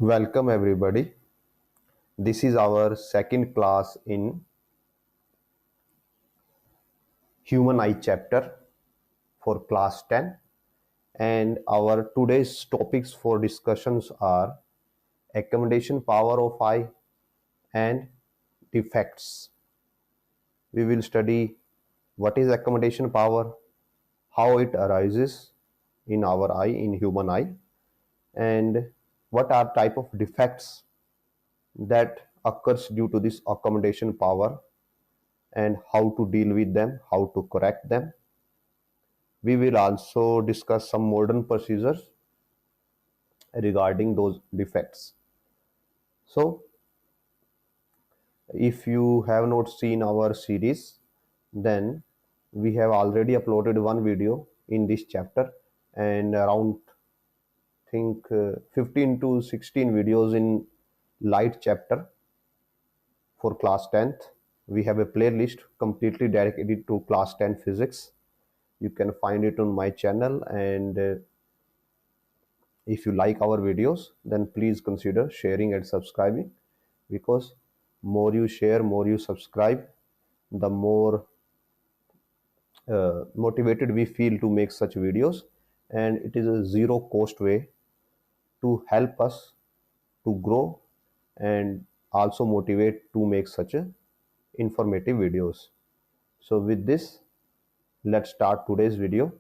Welcome everybody. This is our second class in Human Eye chapter for class 10, and our today's topics for discussions are accommodation power of eye and defects. We will study what is accommodation power, how it arises in our eye, in human eye, and what are type of defects that occurs due to this accommodation power and how to deal with them, how to correct them. We will also discuss some modern procedures regarding those defects. So, if you have not seen our series, then we have already uploaded one video in this chapter and around think 15 to 16 videos in light chapter for class 10th. We have a playlist completely dedicated to class 10 physics. You can find it on my channel, and if you like our videos, then please consider sharing and subscribing, because more you share, more you subscribe, the more motivated we feel to make such videos, and it is a zero cost way to help us to grow and also motivate to make such a informative videos. So with this, let's start today's video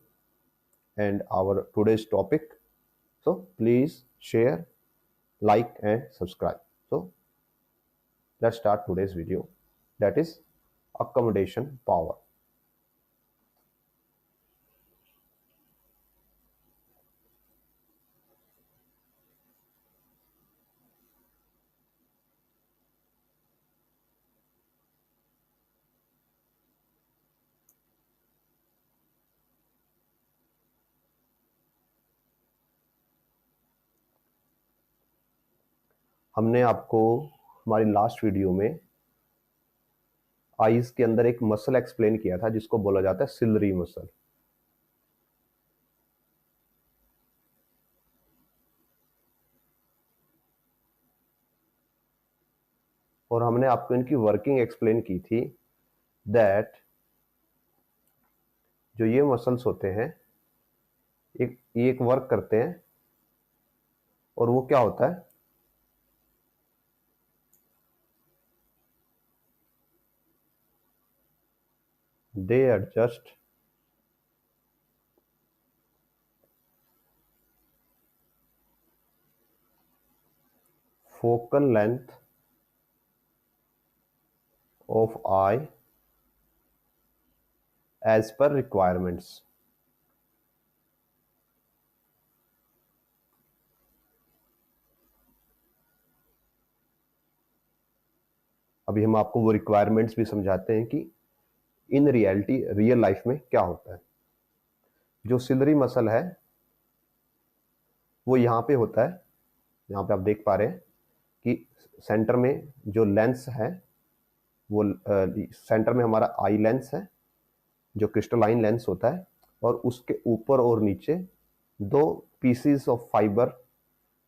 and our today's topic. So please share, like and subscribe. So let's start today's video, that is accommodation power. हमने आपको हमारी last video में eyes के अंदर एक muscle explain किया था जिसको बोला जाता है सिलरी मसल। और हमने आपको इनकी वर्किंग एक्सप्लेन की थी, दैट जो ये मसल्स होते हैं ये एक वर्क करते हैं, और वो क्या होता है, दे adjust focal length of eye as per requirements. अभी हम आपको वो रिक्वायरमेंट्स भी समझाते हैं कि इन रियलिटी रियल लाइफ में क्या होता है। जो सिलरी मसल है वो यहाँ पे होता है, यहाँ पे आप देख पा रहे हैं कि सेंटर में जो लेंस है वो सेंटर में हमारा आई लेंस है जो क्रिस्टलाइन लेंस होता है, और उसके ऊपर और नीचे दो pieces of fibre,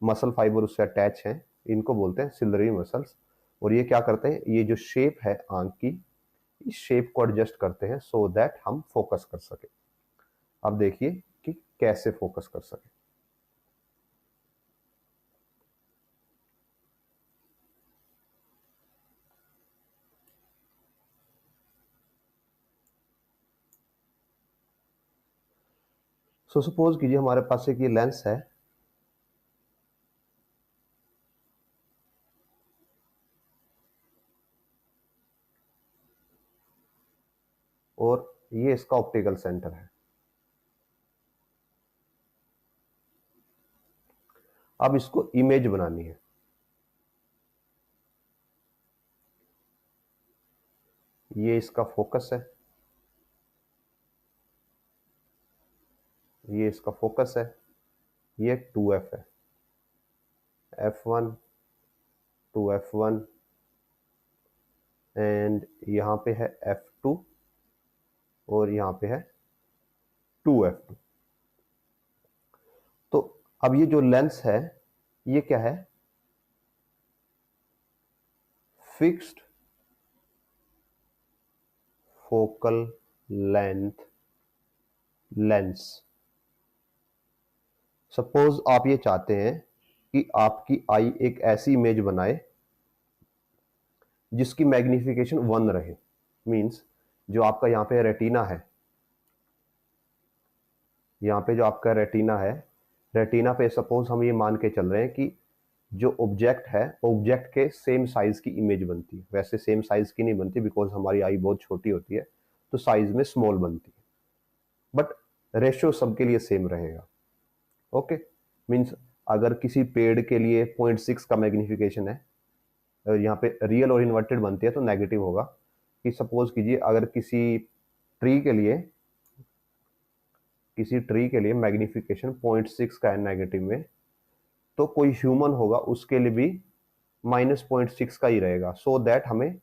muscle fibre उससे अटैच हैं, इनको बोलते हैं सिलरी मसल्स। और ये क्या करते हैं, ये जो शेप है आंख की, इस शेप को एडजस्ट करते हैं सो दैट हम फोकस कर सके। अब देखिए कि कैसे फोकस कर सके। सो सपोज कीजिए हमारे पास एक ये लेंस है, और ये इसका ऑप्टिकल सेंटर है। अब इसको इमेज बनानी है। ये इसका फोकस है, ये इसका फोकस है, ये 2f है, f1 2f1, एंड यहाँ पे है f2 और यहाँ पे है 2f2। तो अब ये जो लेंस है ये क्या है, fixed focal length lens. Suppose आप ये चाहते हैं कि आपकी आई एक ऐसी इमेज बनाए जिसकी मैग्निफिकेशन 1 रहे। मींस जो आपका यहाँ पे रेटिना है, यहाँ पे जो आपका रेटिना है, रेटिना पे सपोज हम ये मान के चल रहे हैं कि जो ऑब्जेक्ट है, ऑब्जेक्ट के सेम साइज की इमेज बनती है। वैसे सेम साइज की नहीं बनती बिकॉज हमारी आई बहुत छोटी होती है, तो साइज में स्मॉल बनती है, बट रेशियो सबके लिए सेम रहेगा। ओके, मीन्स अगर किसी पेड़ के लिए 0.6 का मैग्निफिकेशन है, यहाँ पे रियल और इन्वर्टेड बनती है तो नेगेटिव होगा। कि सपोज कीजिए अगर ट्री के लिए किसी ट्री के लिए मैग्निफिकेशन 0.6 का है नेगेटिव में, तो कोई ह्यूमन होगा उसके लिए भी -0.6 का ही रहेगा। सो दैट हमें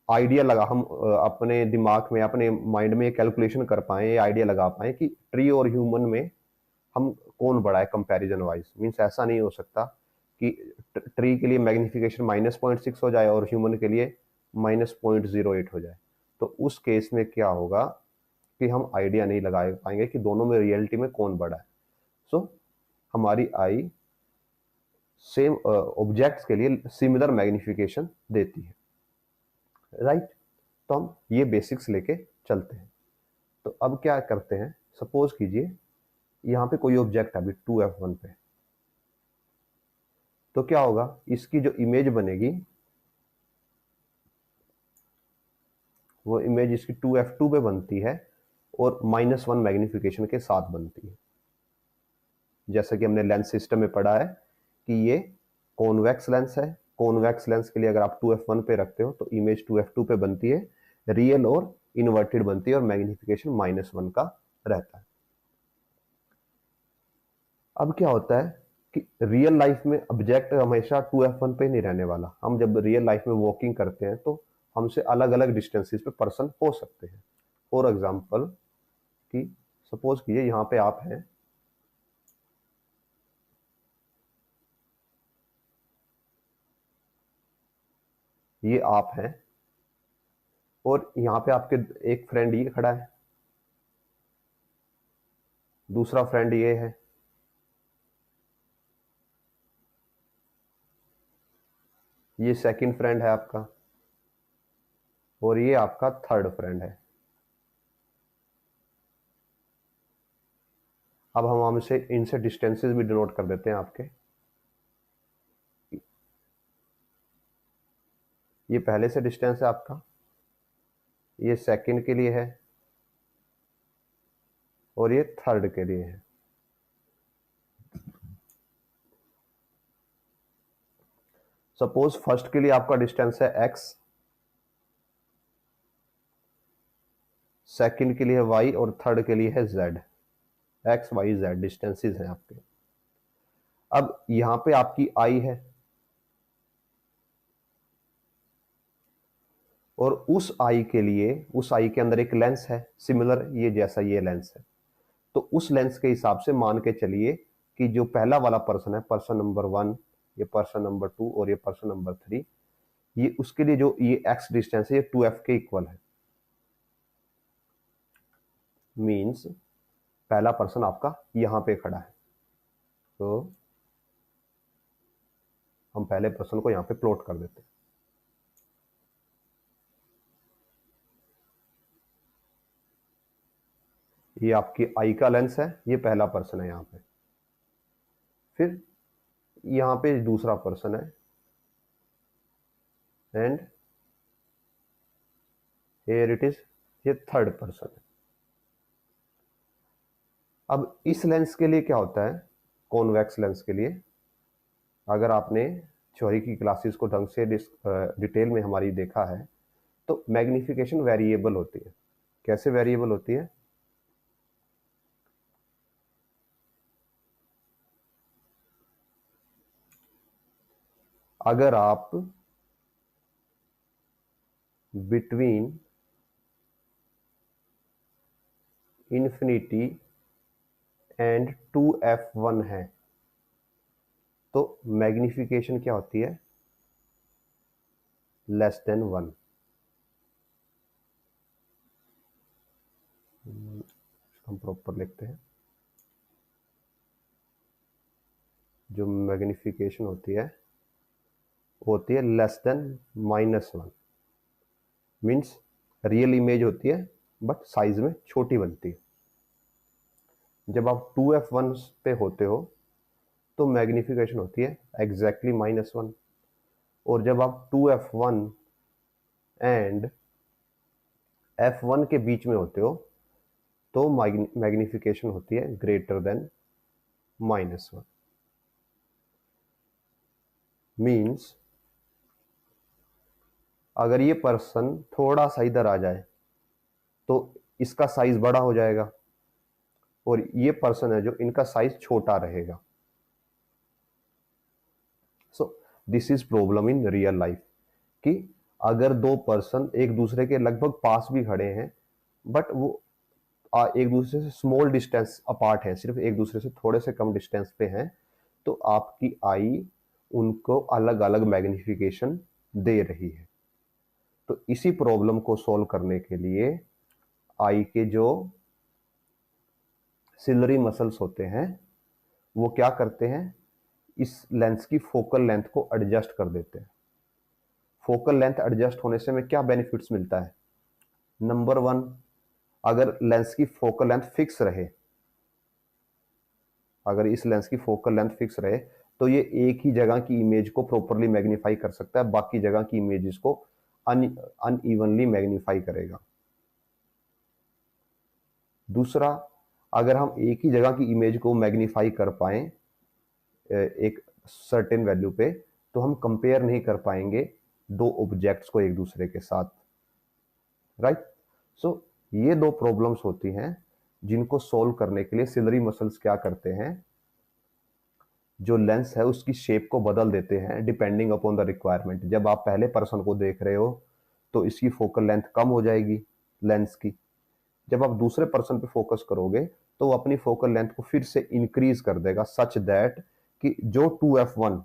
आइडिया लगा, हम अपने दिमाग में, अपने माइंड में कैलकुलेशन कर पाए, ये आइडिया लगा पाए कि ट्री और ह्यूमन में हम कौन बड़ा है कंपैरिजन वाइज। मीन्स ऐसा नहीं हो सकता कि ट्री के लिए मैग्निफिकेशन -0.6 हो जाए और ह्यूमन के लिए -0.08 हो जाए। तो उस केस में क्या होगा कि हम आइडिया नहीं लगा पाएंगे कि दोनों में रियलिटी में कौन बड़ा है। सो हमारी आई सेम ऑब्जेक्ट्स के लिए सिमिलर मैग्निफिकेशन देती है, राइट। तो हम ये बेसिक्स लेके चलते हैं। तो अब क्या करते हैं, सपोज कीजिए यहाँ पे कोई ऑब्जेक्ट है अभी 2f1 पे, तो क्या होगा, इसकी जो इमेज बनेगी वो इमेज इसकी 2f2 पे बनती है और -1 मैग्निफिकेशन के साथ बनती है। जैसा कि हमने लेंस सिस्टम में पढ़ा है कि ये कॉन्वेक्स लेंस है। कॉन्वेक्स लेंस के लिए अगर आप 2f1 पे रखते हो तो इमेज 2f2 पे बनती है, रियल और इन्वर्टेड बनती है और मैग्निफिकेशन -1 का रहता है। अब क्या होता है कि रियल लाइफ में ऑब्जेक्ट हमेशा 2f1 पे नहीं रहने वाला। हम जब रियल लाइफ में वॉकिंग करते हैं तो हमसे अलग अलग डिस्टेंसेस पे पर्सन हो सकते हैं। फॉर एग्जांपल कि सपोज कीजिए यहाँ पे आप हैं, ये आप हैं और यहाँ पे आपके एक फ्रेंड ये खड़ा है, दूसरा फ्रेंड ये है, ये सेकंड फ्रेंड है आपका, और ये आपका थर्ड फ्रेंड है। अब हम हमसे इनसे डिस्टेंसेस भी डिनोट कर देते हैं आपके। ये पहले से डिस्टेंस है आपका, ये सेकंड के लिए है और ये थर्ड के लिए है। सपोज फर्स्ट के लिए आपका डिस्टेंस है x, सेकंड के लिए है y और थर्ड के लिए है z। x y z distances हैं आपके। अब यहां पे आपकी i है और उस आई के लिए, उस आई के अंदर एक लेंस है सिमिलर ये जैसा ये लेंस है। तो उस लेंस के हिसाब से मान के चलिए कि जो पहला वाला पर्सन है, पर्सन नंबर 1, ये पर्सन नंबर 2 और ये पर्सन नंबर 3, ये उसके लिए जो ये एक्स डिस्टेंस है ये 2f के इक्वल है। मींस पहला पर्सन आपका यहां पे खड़ा है, तो हम पहले पर्सन को यहां पे प्लॉट कर देते हैं। ये आपकी आई का लेंस है, ये पहला पर्सन है यहाँ पे। फिर यहाँ पे दूसरा पर्सन है एंड हियर इट इज, ये थर्ड पर्सन है। अब इस लेंस के लिए क्या होता है, कॉन्वेक्स लेंस के लिए, अगर आपने थ्योरी की क्लासेस को ढंग से डिटेल में हमारी देखा है तो मैग्निफिकेशन वेरिएबल होती है। कैसे वेरिएबल होती है, अगर आप बिटवीन इन्फिनिटी एंड 2f1 है तो मैग्निफिकेशन क्या होती है, लेस देन 1। हम प्रॉपर लिखते हैं। जो मैग्निफिकेशन होती है वो होती है less than -1। Means real image होती है बट साइज में छोटी बनती है। जब आप 2f1 पे होते हो तो मैग्निफिकेशन होती है एग्जैक्टली -1, और जब आप 2f1 एंड f1 के बीच में होते हो तो मैग्निफिकेशन होती है ग्रेटर देन -1। मीन्स अगर ये पर्सन थोड़ा सा इधर आ जाए तो इसका साइज बड़ा हो जाएगा, और ये पर्सन है जो इनका साइज छोटा रहेगा। सो this is problem in real life कि अगर दो पर्सन एक दूसरे के लगभग पास भी खड़े हैं बट वो एक दूसरे से स्मॉल डिस्टेंस अपार्ट है, सिर्फ एक दूसरे से थोड़े से कम डिस्टेंस पे हैं, तो आपकी आई उनको अलग अलग मैग्निफिकेशन दे रही है। तो इसी प्रॉब्लम को सॉल्व करने के लिए आई के जो सिलरी मसल्स होते हैं वो क्या करते हैं, इस लेंस की फोकल लेंथ को एडजस्ट कर देते हैं। फोकल लेंथ एडजस्ट होने से हमें क्या बेनिफिट्स मिलता है? नंबर 1, अगर लेंस की फोकल लेंथ फिक्स रहे, अगर इस लेंस की फोकल लेंथ फिक्स रहे तो ये एक ही जगह की इमेज को प्रॉपरली मैग्नीफाई कर सकता है, बाकी जगह की इमेजेस को अनइवनली मैग्नीफाई करेगा। दूसरा, अगर हम एक ही जगह की इमेज को मैग्नीफाई कर पाए एक सर्टेन वैल्यू पे, तो हम कंपेयर नहीं कर पाएंगे दो ऑब्जेक्ट्स को एक दूसरे के साथ, राइट। सो ये दो प्रॉब्लम्स होती हैं जिनको सॉल्व करने के लिए सिलरी मसल्स क्या करते हैं, जो लेंस है उसकी शेप को बदल देते हैं डिपेंडिंग अपॉन द रिक्वायरमेंट। जब आप पहले पर्सन को देख रहे हो तो इसकी फोकल लेंथ कम हो जाएगी लेंस की। जब आप दूसरे पर्सन पे फोकस करोगे तो वो अपनी फोकल लेंथ को फिर से इंक्रीज कर देगा सच दैट कि जो 2f1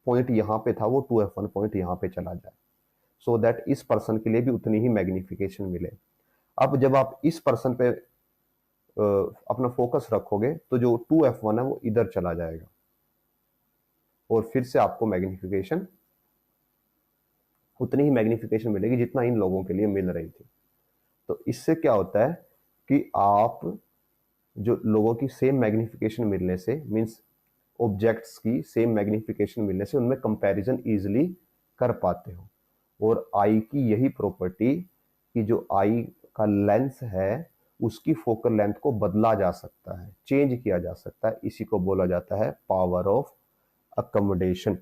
पॉइंट यहाँ पे था वो 2f1 पॉइंट यहाँ पे चला जाए, सो दैट इस पर्सन के लिए भी उतनी ही मैग्निफिकेशन मिले। अब जब आप इस पर्सन पे अपना फोकस रखोगे तो जो 2f1 है वो इधर चला जाएगा और फिर से आपको मैग्निफिकेशन उतनी ही मैग्निफिकेशन मिलेगी जितना इन लोगों के लिए मिल रही थी। तो इससे क्या होता है कि आप जो लोगों की सेम मैग्निफिकेशन मिलने से, मींस ऑब्जेक्ट्स की सेम मैग्निफिकेशन मिलने से उनमें कंपैरिजन इजीली कर पाते हो। और आई की यही प्रॉपर्टी कि जो आई का लेंस है उसकी फोकल लेंथ को बदला जा सकता है, चेंज किया जा सकता है, इसी को बोला जाता है power of accommodation.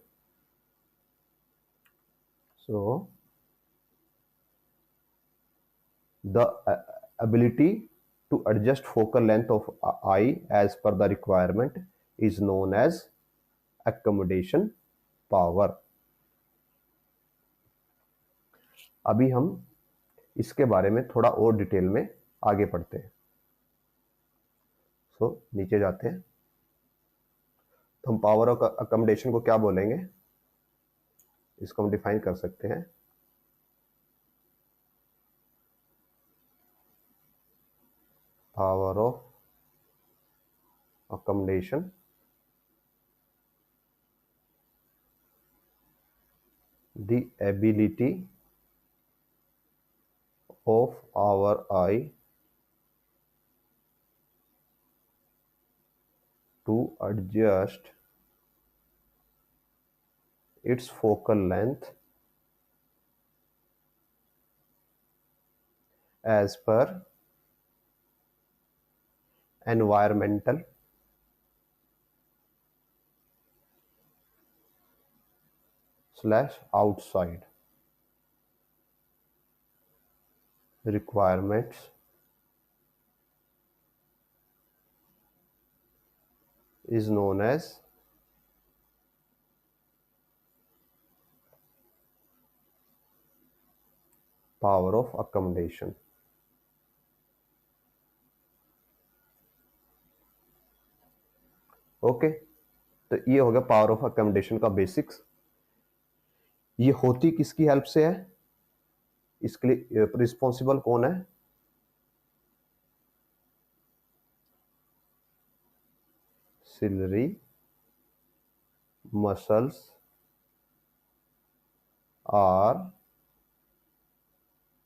So the ability to adjust focal length of eye as per the requirement is known as accommodation power. अभी हम इसके बारे में थोड़ा और डिटेल में आगे पढ़ते हैं। सो नीचे जाते हैं तो हम पावर ऑफ अकोमोडेशन को क्या बोलेंगे, इसको हम डिफाइन कर सकते हैं। Power of accommodation the ability of our eye to adjust its focal length as per environmental / outside requirements is known as power of accommodation. Okay, तो ये हो गया पावर ऑफ अकोमोडेशन का बेसिक्स। ये होती किसकी हेल्प से है, इसके लिए रिस्पॉन्सिबल कौन है, ciliary muscles are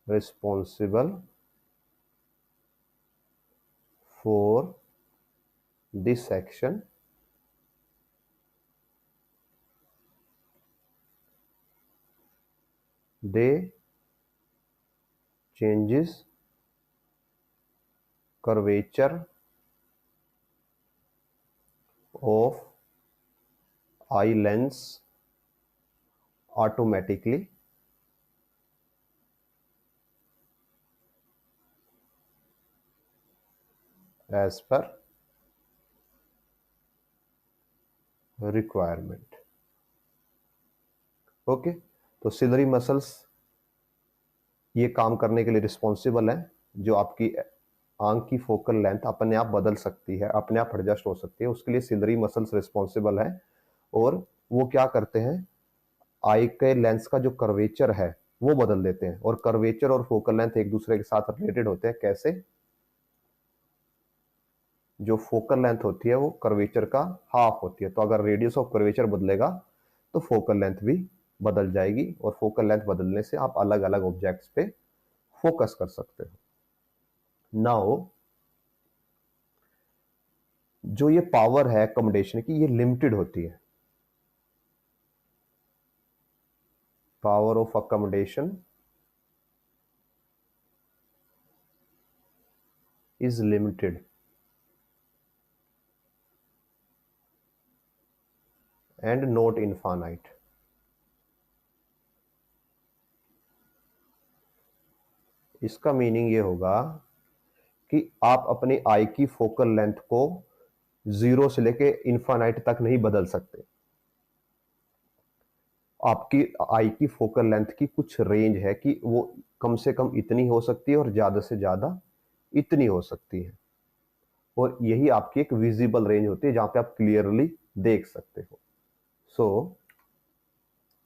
responsible for this action. They changes curvature of eye lens automatically as per requirement. Okay, तो सिलरी मसल्स ये काम करने के लिए रिस्पॉन्सिबल है, जो आपकी आंख की फोकल लेंथ अपने आप बदल सकती है, अपने आप एडजस्ट हो सकती है, उसके लिए सिलरी मसल्स रिस्पॉन्सिबल है। और वो क्या करते हैं, आई के लेंस का जो कर्वेचर है वो बदल देते हैं। और कर्वेचर और फोकल लेंथ एक दूसरे के साथ रिलेटेड होते हैं। कैसे, जो फोकल लेंथ होती है वो कर्वेचर का हाफ होती है, तो अगर रेडियस ऑफ कर्वेचर बदलेगा तो फोकल लेंथ भी बदल जाएगी, और फोकल लेंथ बदलने से आप अलग अलग ऑब्जेक्ट्स पे फोकस कर सकते हो। नाउ जो ये पावर है अकोमोडेशन की, ये लिमिटेड होती है। Power of accommodation is limited and not infinite. इसका मीनिंग ये होगा कि आप अपनी आई की फोकल लेंथ को 0 से लेके इनफाइनाइट तक नहीं बदल सकते। आपकी आई की फोकल लेंथ की कुछ रेंज है कि वो कम से कम इतनी हो सकती है और ज्यादा से ज्यादा इतनी हो सकती है, और यही आपकी एक विजिबल रेंज होती है जहां पे आप क्लियरली देख सकते हो। सो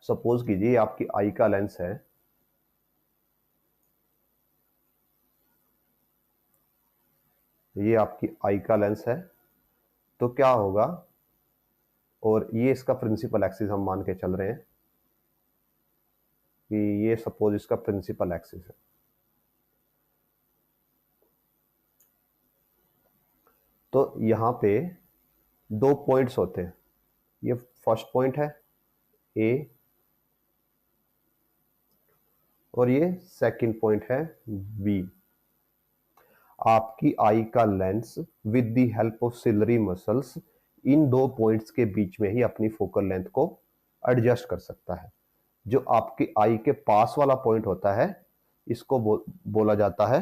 सपोज कीजिए आपकी आई का लेंस है, ये आपकी आई का लेंस है, तो क्या होगा, और ये इसका प्रिंसिपल एक्सिस हम मान के चल रहे हैं कि ये सपोज इसका प्रिंसिपल एक्सिस है। तो यहां पे दो पॉइंट्स होते हैं, ये फर्स्ट पॉइंट है ए, और ये सेकंड पॉइंट है बी। आपकी आई का lens with the help of ciliary muscles in दो पॉइंट्स के बीच में ही अपनी फोकल लेंथ को एडजस्ट कर सकता है। जो आपकी आई के पास वाला पॉइंट होता है, इसको बोला जाता है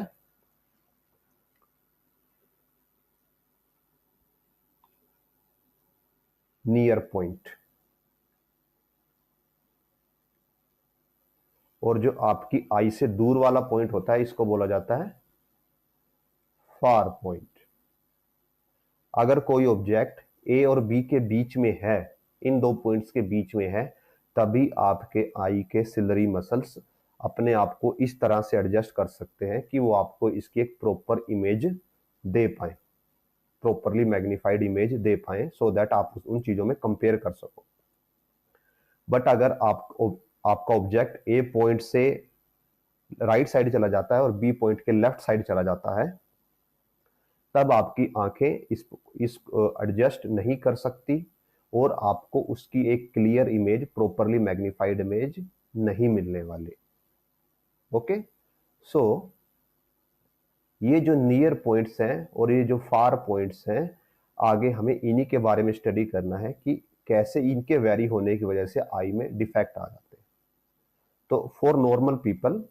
नियर पॉइंट, और जो आपकी आई से दूर वाला पॉइंट होता है इसको बोला जाता है फार पॉइंट। अगर कोई ऑब्जेक्ट ए और बी के बीच में है, इन दो पॉइंट्स के बीच में है, तभी आपके आई के सिलरी मसल्स अपने आप को इस तरह से एडजस्ट कर सकते हैं कि वो आपको इसकी एक प्रॉपर इमेज दे पाए, प्रॉपरली मैग्नीफाइड इमेज दे पाए, सो दैट आप उन चीजों में कंपेयर कर सको। बट अगर आपका ऑब्जेक्ट ए पॉइंट से राइट साइड चला जाता है और बी पॉइंट के लेफ्ट साइड चला जाता है, तब आपकी आंखें इस एडजस्ट नहीं कर सकती, और आपको उसकी एक clear image, properly magnified image नहीं मिलने वाली। ओके, सो ये जो नियर पॉइंट्स हैं और ये जो फार पॉइंट्स हैं, आगे हमें इन्हीं के बारे में स्टडी करना है कि कैसे इनके वेरी होने की वजह से आई में डिफेक्ट आ जाते हैं। तो for normal people,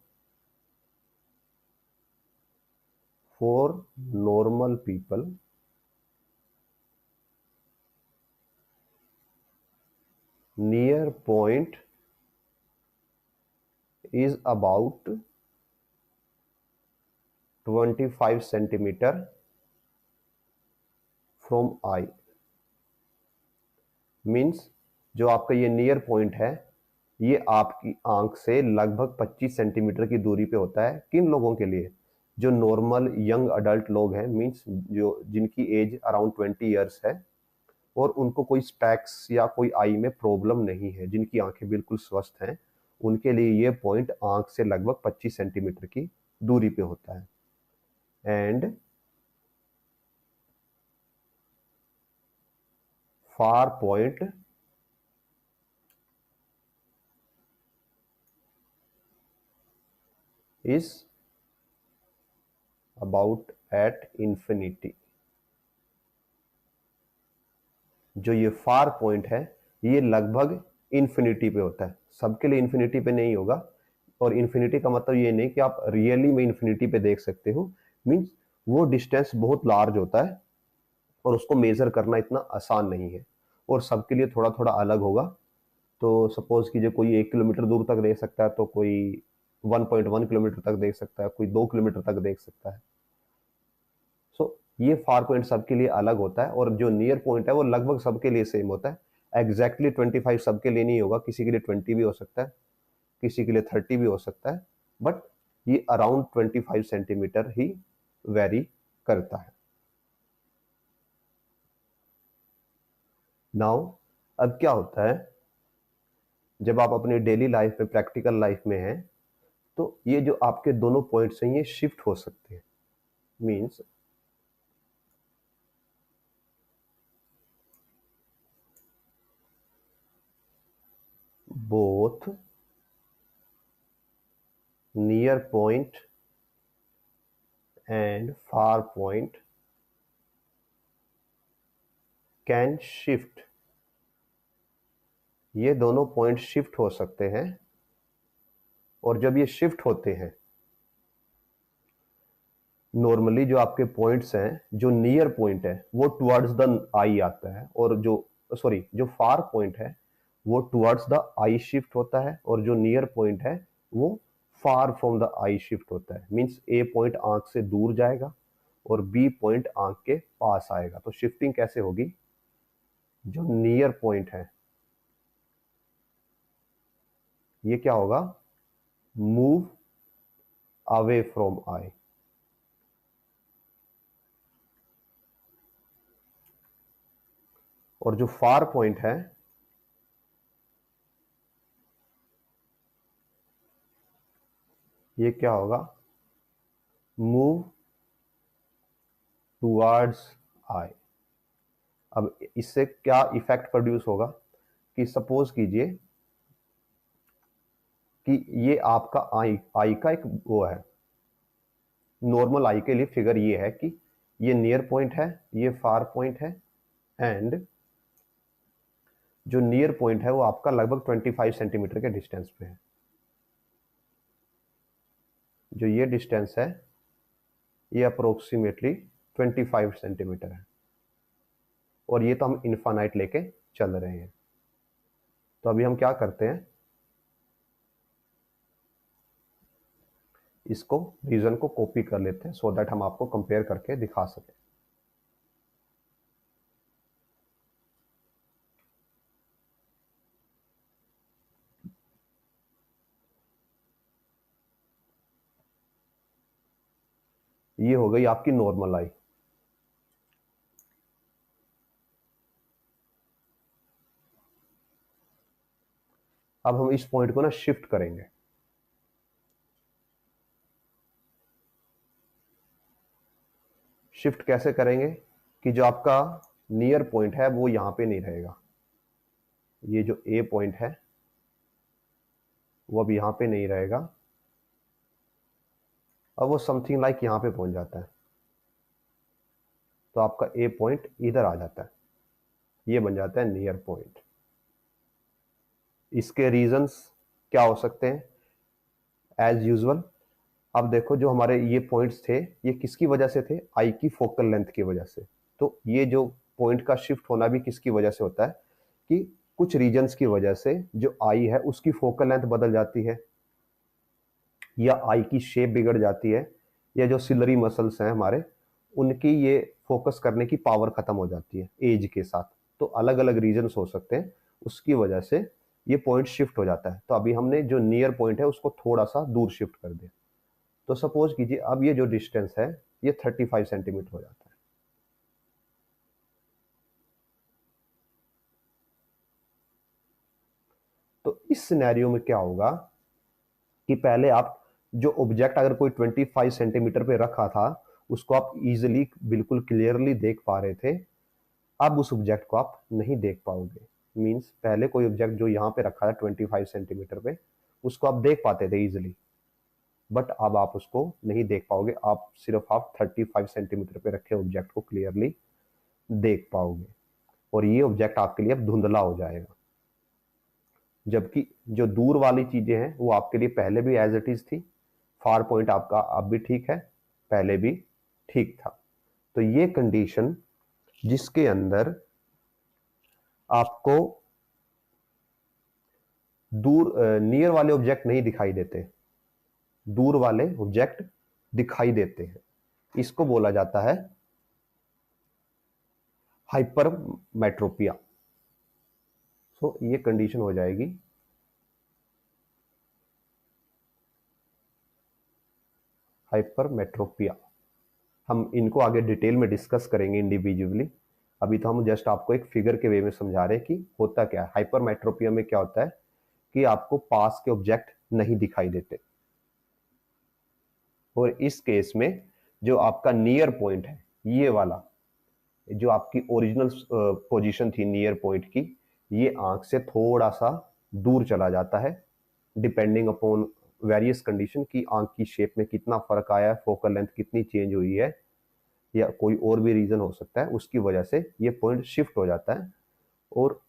near point is about 25 centimeter from eye। Means जो आपका ये नियर पॉइंट है, ये आपकी आंख से लगभग 25 सेंटीमीटर की दूरी पे होता है। किन लोगों के लिए? जो नॉर्मल यंग अडल्ट लोग हैं, मीन्स जो जिनकी एज अराउंड 20 ईयर्स है और उनको कोई स्पेक्स या कोई आई में प्रॉब्लम नहीं है, जिनकी आंखें बिल्कुल स्वस्थ हैं, उनके लिए ये पॉइंट आंख से लगभग 25 सेंटीमीटर की दूरी पे होता है। And far point is about at infinity. जो ये फार पॉइंट है ये लगभग इंफिनिटी पे होता है, सबके लिए इंफिनिटी पे नहीं होगा। और इंफिनिटी का मतलब ये नहीं कि आप रियली में इंफिनिटी पे देख सकते हो, मींस वो डिस्टेंस बहुत लार्ज होता है और उसको मेजर करना इतना आसान नहीं है और सबके लिए थोड़ा थोड़ा अलग होगा। तो सपोज कीजिए कोई 1 किलोमीटर दूर तक देख सकता है, तो कोई 1.1 किलोमीटर तक देख सकता है, कोई 2 किलोमीटर तक देख सकता है। सो ये फार पॉइंट सबके लिए अलग होता है और जो नियर पॉइंट है वो लगभग सबके लिए सेम होता है। एग्जैक्टली 25 सबके लिए नहीं होगा, किसी के लिए 20 भी हो सकता है, किसी के लिए 30 भी हो सकता है, बट ये अराउंड 25 सेंटीमीटर ही वेरी करता है। नाउ अब क्या होता है, जब आप अपनी डेली लाइफ में, प्रैक्टिकल लाइफ में हैं, तो ये जो आपके दोनों पॉइंट्स हैं ये शिफ्ट हो सकते हैं। Means both near point and far point can shift। ये दोनों पॉइंट शिफ्ट हो सकते हैं और जब ये शिफ्ट होते हैं, नॉर्मली जो आपके पॉइंट्स हैं, जो नियर पॉइंट है वो टुवर्ड्स द आई आता है और जो फार पॉइंट है वो टुवर्ड्स द आई शिफ्ट होता है और जो नियर पॉइंट है वो far from the I shift होता है। मींस ए पॉइंट आंख से दूर जाएगा और बी पॉइंट आंख के पास आएगा। तो शिफ्टिंग कैसे होगी? जो नियर पॉइंट है ये क्या होगा? Move away from I. और जो फार पॉइंट है ये क्या होगा? मूव टुवर्ड्स आई। अब इससे क्या इफेक्ट प्रोड्यूस होगा कि सपोज कीजिए कि ये आपका आई आई का एक वो है, नॉर्मल आई के लिए फिगर ये है कि ये नियर पॉइंट है, ये फार पॉइंट है, एंड जो नियर पॉइंट है वो आपका लगभग 25 सेंटीमीटर के डिस्टेंस पे है। जो ये डिस्टेंस है ये अप्रोक्सीमेटली 25 सेंटीमीटर है और ये तो हम इनफाइनाइट लेके चल रहे हैं। तो अभी हम क्या करते हैं, इसको रीजन को कॉपी कर लेते हैं सो दैट हम आपको कंपेयर करके दिखा सकें। ये हो गई आपकी नॉर्मल आई। अब हम इस पॉइंट को ना शिफ्ट करेंगे। शिफ्ट कैसे करेंगे कि जो आपका नियर पॉइंट है वो यहां पे नहीं रहेगा, ये जो ए पॉइंट है वो अब यहां पे नहीं रहेगा, अब वो समथिंग लाइक यहां पे पहुंच जाता है। तो आपका ए पॉइंट इधर आ जाता है, ये बन जाता है नियर पॉइंट। इसके रीजंस क्या हो सकते हैं? एज यूजुअल अब देखो जो हमारे ये पॉइंट्स थे ये किसकी वजह से थे? आई की फोकल लेंथ की वजह से। तो ये जो पॉइंट का शिफ्ट होना भी किसकी वजह से होता है कि कुछ रीजन्स की वजह से जो आई है उसकी फोकल लेंथ बदल जाती है या आई की शेप बिगड़ जाती है या जो सिलरी मसल्स हैं हमारे उनकी ये फोकस करने की पावर खत्म हो जाती है एज के साथ। तो अलग अलग रीजन्स हो सकते हैं, उसकी वजह से ये पॉइंट शिफ्ट हो जाता है। तो अभी हमने जो नियर पॉइंट है उसको थोड़ा सा दूर शिफ्ट कर दिया। तो सपोज कीजिए अब ये जो डिस्टेंस है ये 35 सेंटीमीटर हो जाता है। तो इस सिनेरियो में क्या होगा कि पहले आप जो ऑब्जेक्ट अगर कोई 25 सेंटीमीटर पे रखा था उसको आप इजीली बिल्कुल क्लियरली देख पा रहे थे, अब उस ऑब्जेक्ट को आप नहीं देख पाओगे। मींस पहले कोई ऑब्जेक्ट जो यहाँ पे रखा था 25 सेंटीमीटर पे उसको आप देख पाते थे इजीली, बट अब आप उसको नहीं देख पाओगे। आप 35 सेंटीमीटर पे रखे ऑब्जेक्ट को क्लियरली देख पाओगे और ये ऑब्जेक्ट आपके लिए अब धुंधला हो जाएगा। जबकि जो दूर वाली चीजें हैं वो आपके लिए पहले भी एज इट इज थी, फार पॉइंट आपका अब भी ठीक है, पहले भी ठीक था। तो ये कंडीशन जिसके अंदर आपको दूर नियर वाले ऑब्जेक्ट नहीं दिखाई देते, दूर वाले ऑब्जेक्ट दिखाई देते हैं, इसको बोला जाता है हाइपरमेट्रोपिया। सो ये कंडीशन हो जाएगी हाइपरमेट्रोपिया। हम इनको आगे डिटेल में डिस्कस करेंगे इंडिविजुअली। अभी तो हम जस्ट आपको एक फिगर के वे में समझा रहे हैं कि होता क्या है। हाइपरमेट्रोपिया में क्या होता है कि आपको पास के ऑब्जेक्ट नहीं दिखाई देते और इस केस में जो आपका नियर पॉइंट है ये वाला, जो आपकी ओरिजिनल पोजीशन थी नियर पॉइंट की, ये आंख से थोड़ा सा दूर चला जाता है डिपेंडिंग अपॉन वेरियस कंडीशन की आंख की शेप में कितना फर्क आया है, फोकल लेंथ कितनी चेंज हुई है या कोई और भी रीजन हो सकता है, उसकी वजह से ये पॉइंट शिफ्ट हो जाता है और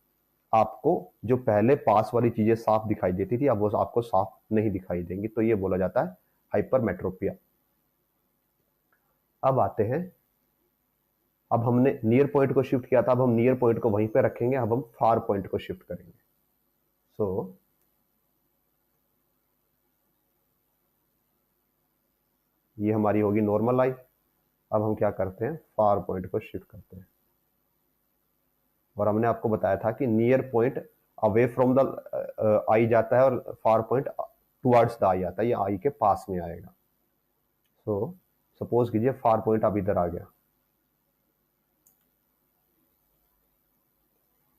आपको जो पहले पास वाली चीजें साफ दिखाई देती थी अब वो आपको साफ नहीं दिखाई देंगी। तो ये बोला जाता है हाइपरमेट्रोपिया। अब आते हैं, अब हमने नियर पॉइंट को शिफ्ट किया था, अब हम नियर पॉइंट को वहीं पे रखेंगे, अब हम फार पॉइंट को शिफ्ट करेंगे। सो ये हमारी होगी नॉर्मल आई। अब हम क्या करते हैं, फार पॉइंट को शिफ्ट करते हैं। और हमने आपको बताया था कि near point away from the eye जाता है और far point towards the eye आता है, ये आई के पास में आएगा। सो सपोज कीजिए फार पॉइंट अब इधर आ गया,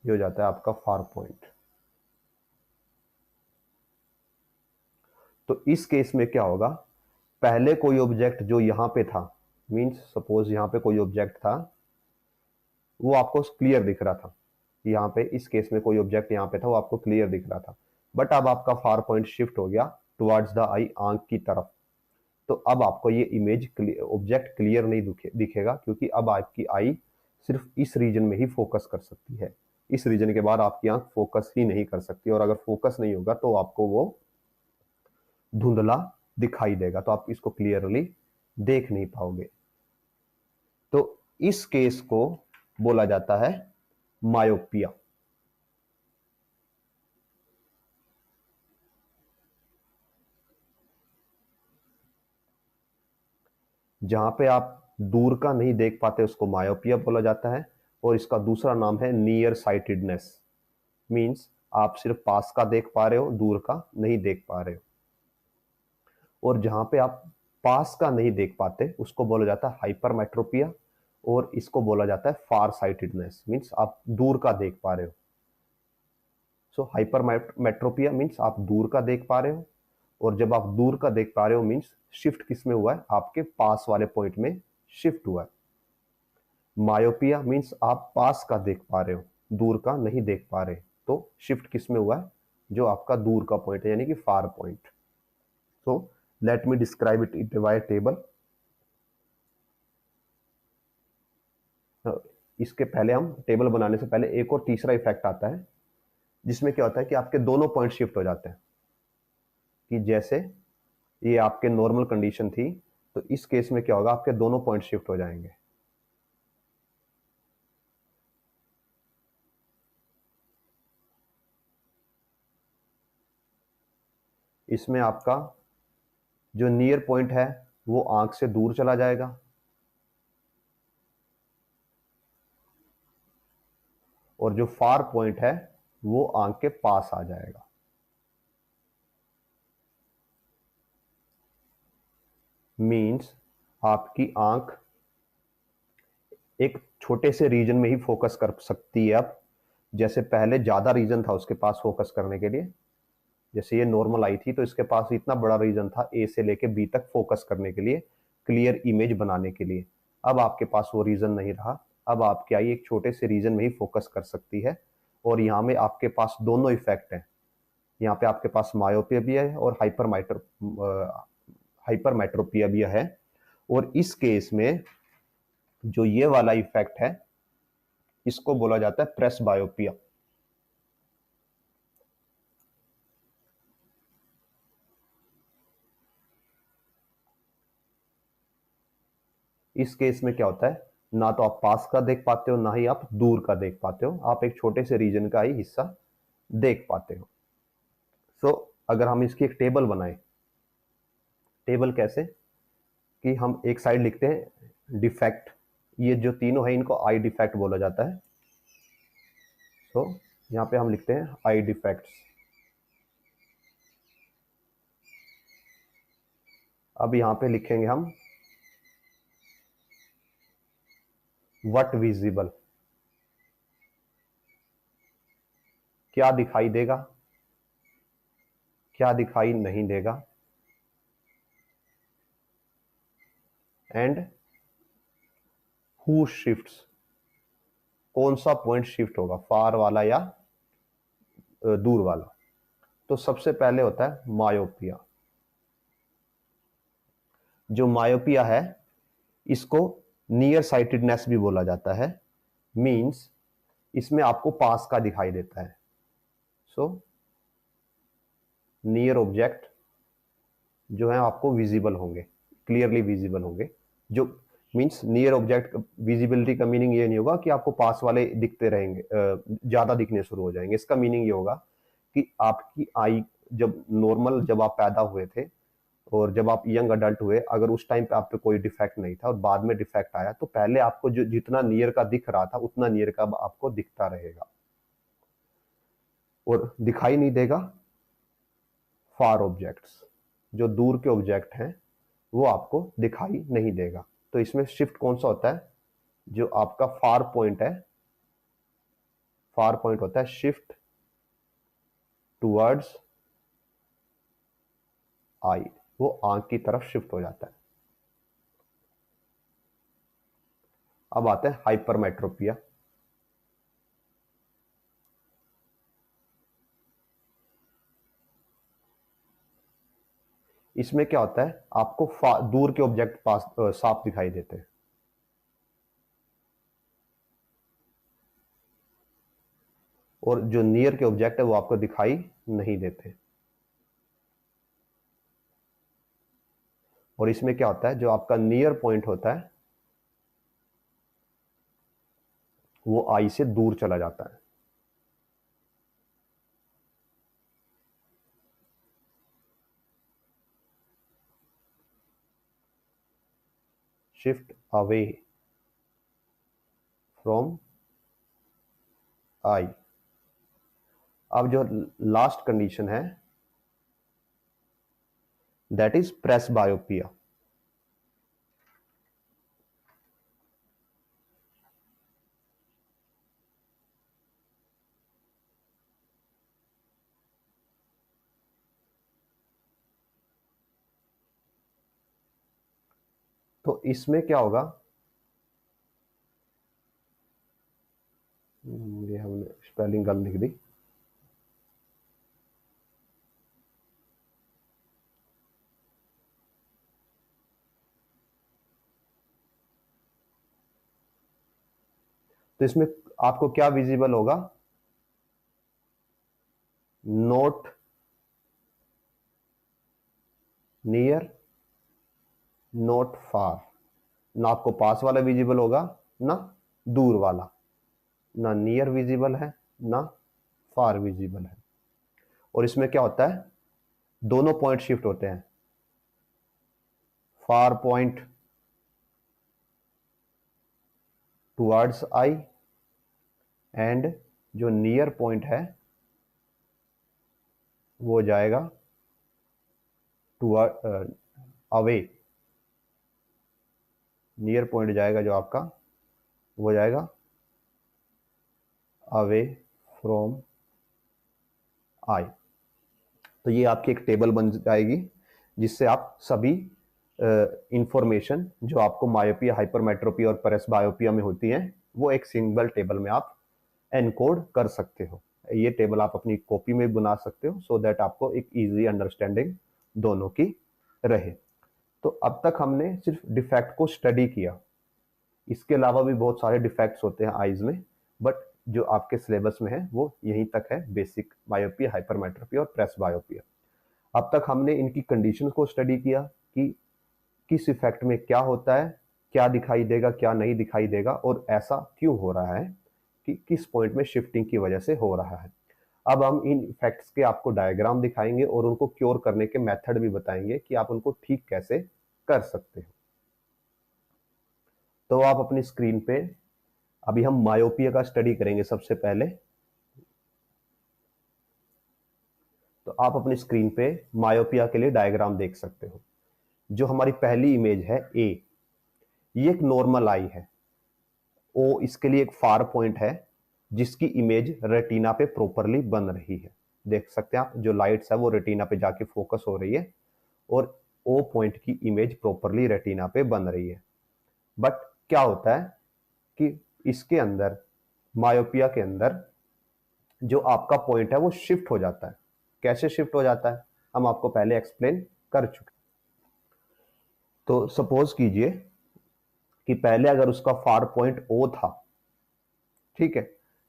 ये हो जाता है आपका फार पॉइंट। तो इस केस में क्या होगा, पहले कोई ऑब्जेक्ट जो यहां पे था, मींस सपोज यहां पे कोई ऑब्जेक्ट था वो आपको क्लियर दिख रहा था, यहाँ पे इस केस में कोई ऑब्जेक्ट यहाँ पे था वो आपको क्लियर दिख रहा था, बट अब आपका फार पॉइंट शिफ्ट हो गया टुवर्ड्स द आई, आंख की तरफ। तो अब आपको ये इमेज ऑब्जेक्ट क्लियर नहीं दिखेगा क्योंकि अब आपकी आई सिर्फ इस रीजन में ही फोकस कर सकती है, इस रीजन के बाद आपकी आंख फोकस ही नहीं कर सकती और अगर फोकस नहीं होगा तो आपको वो धुंधला दिखाई देगा, तो आप इसको क्लियरली देख नहीं पाओगे। तो इस केस को बोला जाता है मायोपिया। जहां पे आप दूर का नहीं देख पाते उसको मायोपिया बोला जाता है और इसका दूसरा नाम है नियर साइटेडनेस। मींस आप सिर्फ पास का देख पा रहे हो, दूर का नहीं देख पा रहे हो। और जहां पे आप पास का नहीं देख पाते उसको बोला जाता है हाइपरमेट्रोपिया और इसको बोला जाता है फार साइटेडनेस, मींस आप दूर का देख पा रहे हो। सो हाइपरमेट्रोपिया मींस आप दूर का देख पा रहे हो और जब आप दूर का देख पा रहे हो मींस शिफ्ट किस में हुआ है, आपके पास वाले पॉइंट में शिफ्ट हुआ है। मायोपिया मींस आप पास का देख पा रहे हो, दूर का नहीं देख पा रहे, तो शिफ्ट किस में हुआ है, जो आपका दूर का पॉइंट है यानी कि far point. So let me describe it by table. इसके पहले हम टेबल बनाने से पहले एक और तीसरा इफेक्ट आता है जिसमें क्या होता है कि आपके दोनों पॉइंट शिफ्ट हो जाते हैं। कि जैसे ये आपके नॉर्मल कंडीशन थी तो इस केस में क्या होगा, आपके दोनों पॉइंट शिफ्ट हो जाएंगे। इसमें आपका जो नियर पॉइंट है वो आंख से दूर चला जाएगा और जो फार पॉइंट है वो आंख के पास आ जाएगा। मीन्स आपकी आंख एक छोटे से रीजन में ही फोकस कर सकती है अब। जैसे पहले ज्यादा रीजन था उसके पास फोकस करने के लिए, जैसे ये नॉर्मल आई थी तो इसके पास इतना बड़ा रीजन था ए से लेके बी तक फोकस करने के लिए, क्लियर इमेज बनाने के लिए। अब आपके पास वो रीजन नहीं रहा, अब आपकी आई एक छोटे से रीजन में ही फोकस कर सकती है। और यहाँ में आपके पास दोनों इफेक्ट हैं, यहाँ पे आपके पास मायोपिया भी है और हाइपरमेट्रोपिया भी है। और इस केस में जो ये वाला इफेक्ट है इसको बोला जाता है प्रेस बायोपिया। इस केस में क्या होता है, ना तो आप पास का देख पाते हो ना ही आप दूर का देख पाते हो, आप एक छोटे से रीजन का ही हिस्सा देख पाते हो। सो अगर हम इसकी एक टेबल बनाएं, टेबल कैसे कि हम एक साइड लिखते हैं डिफेक्ट, ये जो तीनों है इनको आई डिफेक्ट बोला जाता है। सो यहाँ पे हम लिखते हैं आई डिफेक्ट्स। अब यहाँ पे लिखेंगे हम व्हाट विजिबल, क्या दिखाई देगा, क्या दिखाई नहीं देगा, एंड हु शिफ्ट्स, कौन सा पॉइंट शिफ्ट होगा, फार वाला या दूर वाला। तो सबसे पहले होता है मायोपिया। जो मायोपिया है इसको नियर साइटेडनेस भी बोला जाता है। मींस इसमें आपको पास का दिखाई देता है। सो नियर ऑब्जेक्ट जो है आपको विजिबल होंगे, क्लियरली विजिबल होंगे। जो मींस नियर ऑब्जेक्ट विजिबिलिटी का मीनिंग ये नहीं होगा कि आपको पास वाले दिखते रहेंगे, ज्यादा दिखने शुरू हो जाएंगे। इसका मीनिंग ये होगा कि आपकी आई जब आप पैदा हुए थे और जब आप यंग अडल्ट हुए, अगर उस टाइम पे आप पे कोई डिफेक्ट नहीं था और बाद में डिफेक्ट आया तो पहले आपको जो जितना नियर का दिख रहा था उतना नियर का आपको दिखता रहेगा, और दिखाई नहीं देगा फार ऑब्जेक्ट्स, जो दूर के ऑब्जेक्ट हैं वो आपको दिखाई नहीं देगा। तो इसमें शिफ्ट कौन सा होता है, जो आपका फार पॉइंट है, फार पॉइंट होता है शिफ्ट टुवर्ड्स आई, वो आंख की तरफ शिफ्ट हो जाता है। अब आते हैं हाइपरमेट्रोपिया। इसमें क्या होता है, आपको दूर के ऑब्जेक्ट पास साफ दिखाई देते हैं, और जो नियर के ऑब्जेक्ट है वो आपको दिखाई नहीं देते। और इसमें क्या होता है, जो आपका नियर पॉइंट होता है वो आई से दूर चला जाता है। Shift away from I. अब जो लास्ट कंडीशन है दैट इज प्रेस बायोपिया। तो इसमें क्या होगा, ये हमने स्पेलिंग गलत लिख दी। तो इसमें आपको क्या विजिबल होगा, नोट नियर नोट फार, ना आपको पास वाला विजिबल होगा ना दूर वाला, ना नियर विजिबल है ना फार विजिबल है। और इसमें क्या होता है, दोनों पॉइंट शिफ्ट होते हैं, फार पॉइंट टुवर्ड्स आई एंड जो नियर पॉइंट है वो जाएगा टू अवे, नियर पॉइंट जाएगा जो आपका, वो जाएगा अवे फ्रॉम आई। तो ये आपकी एक टेबल बन जाएगी जिससे आप सभी इंफॉर्मेशन जो आपको मायोपिया, हाइपरमेट्रोपिया और प्रेसबायोपिया में होती हैं, वो एक सिंगल टेबल में आप एनकोड कर सकते हो। ये टेबल आप अपनी कॉपी में बना सकते हो सो दैट आपको एक इजी अंडरस्टैंडिंग दोनों की रहे। तो अब तक हमने सिर्फ डिफेक्ट को स्टडी किया, इसके अलावा भी बहुत सारे डिफेक्ट्स होते हैं आईज में, बट जो आपके सिलेबस में है वो यहीं तक है, बेसिक मायोपिया, हाइपरमेट्रोपिया और प्रेसबायोपिया। अब तक हमने इनकी कंडीशंस को स्टडी किया कि किस इफेक्ट में क्या होता है, क्या दिखाई देगा, क्या नहीं दिखाई देगा, और ऐसा क्यों हो रहा है, कि किस पॉइंट में शिफ्टिंग की वजह से हो रहा है। अब हम इन इफेक्ट्स के आपको डायग्राम दिखाएंगे और उनको क्योर करने के मेथड भी बताएंगे कि आप उनको ठीक कैसे कर सकते हो। तो आप अपनी स्क्रीन पे, अभी हम मायोपिया का स्टडी करेंगे सबसे पहले। तो आप अपनी स्क्रीन पे मायोपिया के लिए डायग्राम देख सकते हो। जो हमारी पहली इमेज है ए, ये एक नॉर्मल आई है। ओ इसके लिए एक फार पॉइंट है जिसकी इमेज रेटिना पे प्रॉपरली बन रही है। देख सकते हैं आप, जो लाइट्स है वो रेटिना पे जाके फोकस हो रही है और ओ पॉइंट की इमेज प्रॉपरली रेटिना पे बन रही है। बट क्या होता है कि इसके अंदर, मायोपिया के अंदर, जो आपका पॉइंट है वो शिफ्ट हो जाता है। कैसे शिफ्ट हो जाता है हम आपको पहले एक्सप्लेन कर चुके। तो सपोज कीजिए कि पहले अगर उसका फार पॉइंट ओ था, ठीक है,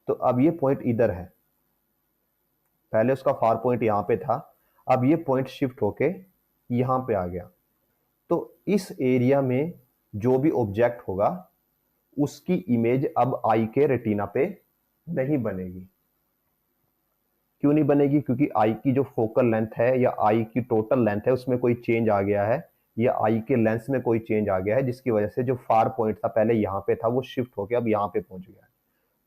तो अब ये पॉइंट इधर है। पहले उसका फार पॉइंट यहां पे था, अब ये पॉइंट शिफ्ट होके यहां पे आ गया। तो इस एरिया में जो भी ऑब्जेक्ट होगा उसकी इमेज अब आई के रेटिना पे नहीं बनेगी। क्यों नहीं बनेगी? क्योंकि आई की जो फोकल लेंथ है या आई की टोटल लेंथ है उसमें कोई चेंज आ गया है, या आई के लेंस में कोई चेंज आ गया है, जिसकी वजह से जो फार पॉइंट था पहले यहां पे था वो शिफ्ट होकर अब यहां पे पहुंच गया है।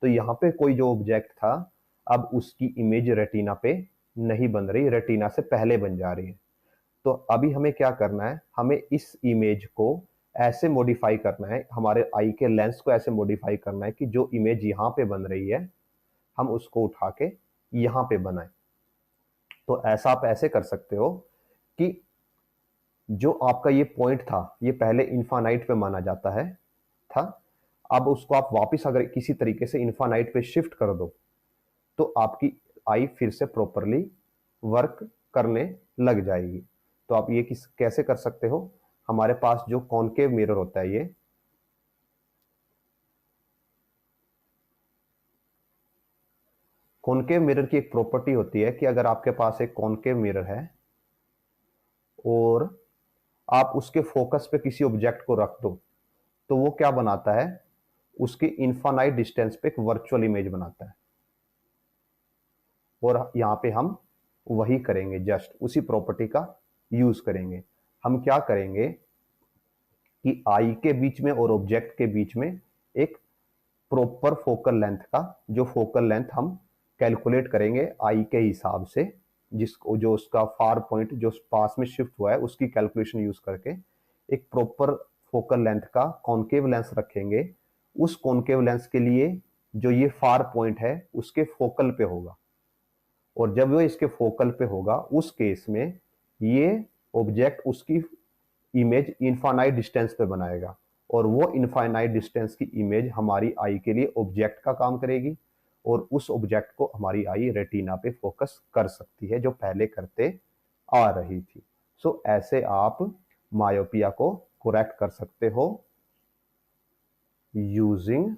तो यहाँ पे कोई जो ऑब्जेक्ट था अब उसकी इमेज रेटिना पे नहीं बन रही, रेटिना से पहले बन जा रही है। तो अभी हमें क्या करना है, हमें इस इमेज को ऐसे मॉडिफाई करना है, हमारे आई के लेंस को ऐसे मॉडिफाई करना है कि जो इमेज यहाँ पे बन रही है हम उसको उठा के यहाँ पे बनाएं। तो ऐसा आप ऐसे कर सकते हो कि जो आपका ये पॉइंट था ये पहले इन्फानाइट पे माना जाता है था, अब उसको आप वापस अगर किसी तरीके से इन्फानाइट पे शिफ्ट कर दो तो आपकी आई फिर से प्रॉपरली वर्क करने लग जाएगी। तो आप ये कैसे कर सकते हो, हमारे पास जो कॉनकेव मिरर होता है, ये कॉनकेव मिरर की एक प्रॉपर्टी होती है कि अगर आपके पास एक कॉनकेव मिरर है और आप उसके फोकस पे किसी ऑब्जेक्ट को रख दो तो वो क्या बनाता है, उसकी इनफाइनाइट डिस्टेंस पे एक वर्चुअल इमेज बनाता है। और यहां पे हम वही करेंगे, जस्ट उसी प्रॉपर्टी का यूज करेंगे। हम क्या करेंगे कि आई के बीच में और ऑब्जेक्ट के बीच में एक प्रॉपर फोकल लेंथ का, जो फोकल लेंथ हम कैलकुलेट करेंगे आई के हिसाब से, जिसको जो उसका फार पॉइंट जो पास में शिफ्ट हुआ है उसकी कैलकुलेशन यूज करके एक प्रॉपर फोकल लेंथ का कॉनकेव लेंस रखेंगे। उस कॉनकेव लेंस के लिए जो ये फार पॉइंट है उसके फोकल पे होगा, और जब वो इसके फोकल पे होगा उस केस में ये ऑब्जेक्ट उसकी इमेज इनफाइनाइट डिस्टेंस पे बनाएगा, और वो इनफाइनाइट डिस्टेंस की इमेज हमारी आई के लिए ऑब्जेक्ट का काम करेगी, और उस ऑब्जेक्ट को हमारी आई रेटिना पे फोकस कर सकती है जो पहले करते आ रही थी। सो ऐसे आप मायोपिया को करेक्ट कर सकते हो यूजिंग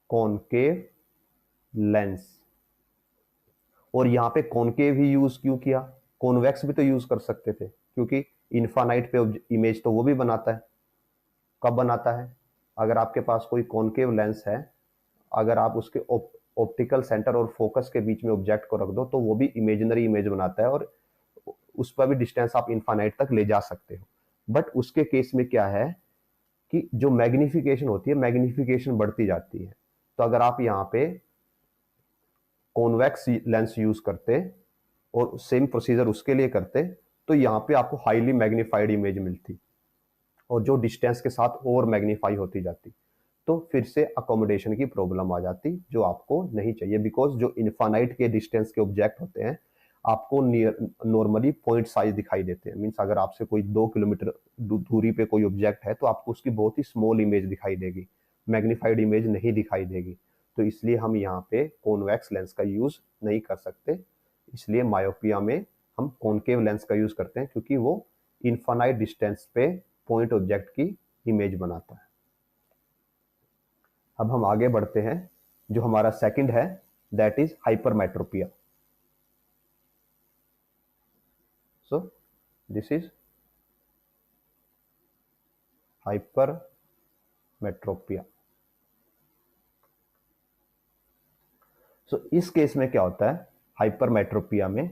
कॉनकेव लेंस। और यहां पे कॉनकेव ही यूज क्यों किया, कॉन्वेक्स भी तो यूज कर सकते थे, क्योंकि इनफाइनाइट पे इमेज तो वो भी बनाता है। कब बनाता है? अगर आपके पास कोई कॉनकेव लेंस है, अगर आप उसके ऑप्टिकल सेंटर और फोकस के बीच में ऑब्जेक्ट को रख दो तो वो भी इमेजिनरी इमेज बनाता है, और उस पर भी डिस्टेंस आप इनफाइनाइट तक ले जा सकते हो। बट उसके केस में क्या है कि जो मैग्निफिकेशन होती है, मैग्निफिकेशन बढ़ती जाती है। तो अगर आप यहाँ पे कॉन्वेक्स लेंस यूज करते और सेम प्रोसीजर उसके लिए करते, तो यहाँ पे आपको हाईली मैग्नीफाइड इमेज मिलती और जो डिस्टेंस के साथ और मैग्नीफाई होती जाती, तो फिर से अकोमोडेशन की प्रॉब्लम आ जाती जो आपको नहीं चाहिए। बिकॉज जो इनफाइनाइट के डिस्टेंस के ऑब्जेक्ट होते हैं आपको नॉर्मली पॉइंट साइज दिखाई देते हैं। मीन्स अगर आपसे कोई 2 किलोमीटर दूरी पे कोई ऑब्जेक्ट है तो आपको उसकी बहुत ही स्मॉल इमेज दिखाई देगी, मैग्नीफाइड इमेज नहीं दिखाई देगी। तो इसलिए हम यहाँ पे कॉन्वेक्स लेंस का यूज नहीं कर सकते। इसलिए मायोपिया में हम कॉनकेव लेंस का यूज करते हैं क्योंकि वो इनफाइनाइट डिस्टेंस पे पॉइंट ऑब्जेक्ट की इमेज बनाता है। अब हम आगे बढ़ते हैं, जो हमारा सेकंड है that is hypermetropia. So this is hypermetropia. So इस केस में क्या होता है हाइपरमेट्रोपिया में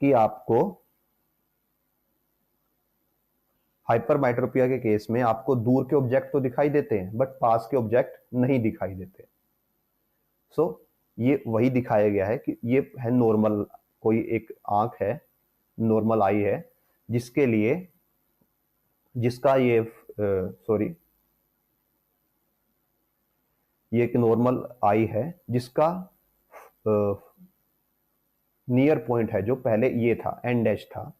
कि आपको हाइपरमेट्रोपिया के केस में आपको दूर के ऑब्जेक्ट तो दिखाई देते हैं बट पास के ऑब्जेक्ट नहीं दिखाई देते। सो ये वही दिखाया गया है कि ये है नॉर्मल, कोई एक आंख है, नॉर्मल आई है जिसके लिए जिसका ये सॉरी ये एक नॉर्मल आई है जिसका नियर पॉइंट है जो पहले ये था एन डैश था,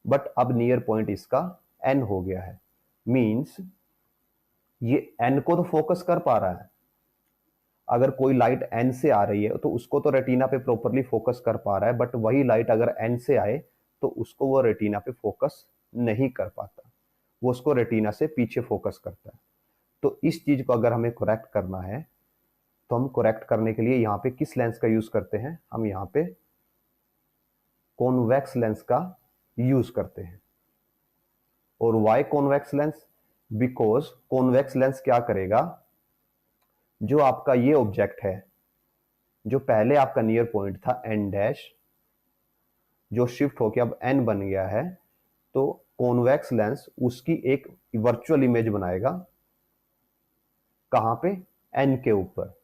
बट अब नियर पॉइंट इसका एन हो गया है। मींस ये एन को तो फोकस कर पा रहा है, अगर कोई लाइट एन से आ रही है तो उसको तो रेटिना पे प्रॉपरली फोकस कर पा रहा है, बट वही लाइट अगर एन से आए तो उसको वो रेटिना पे फोकस नहीं कर पाता, वो उसको रेटिना से पीछे फोकस करता है। तो इस चीज को अगर हमें करेक्ट करना है तो हम करेक्ट करने के लिए यहाँ पे किस लेंस का यूज करते हैं, हम यहाँ पे कॉन्वेक्स लेंस का यूज करते हैं। और why convex lens? Because convex lens क्या करेगा, जो आपका ये ऑब्जेक्ट है जो पहले आपका नियर पॉइंट था एन डैश, जो शिफ्ट होकर अब एन बन गया है, तो कॉन्वेक्स लेंस उसकी एक वर्चुअल इमेज बनाएगा कहां पे, एन के ऊपर।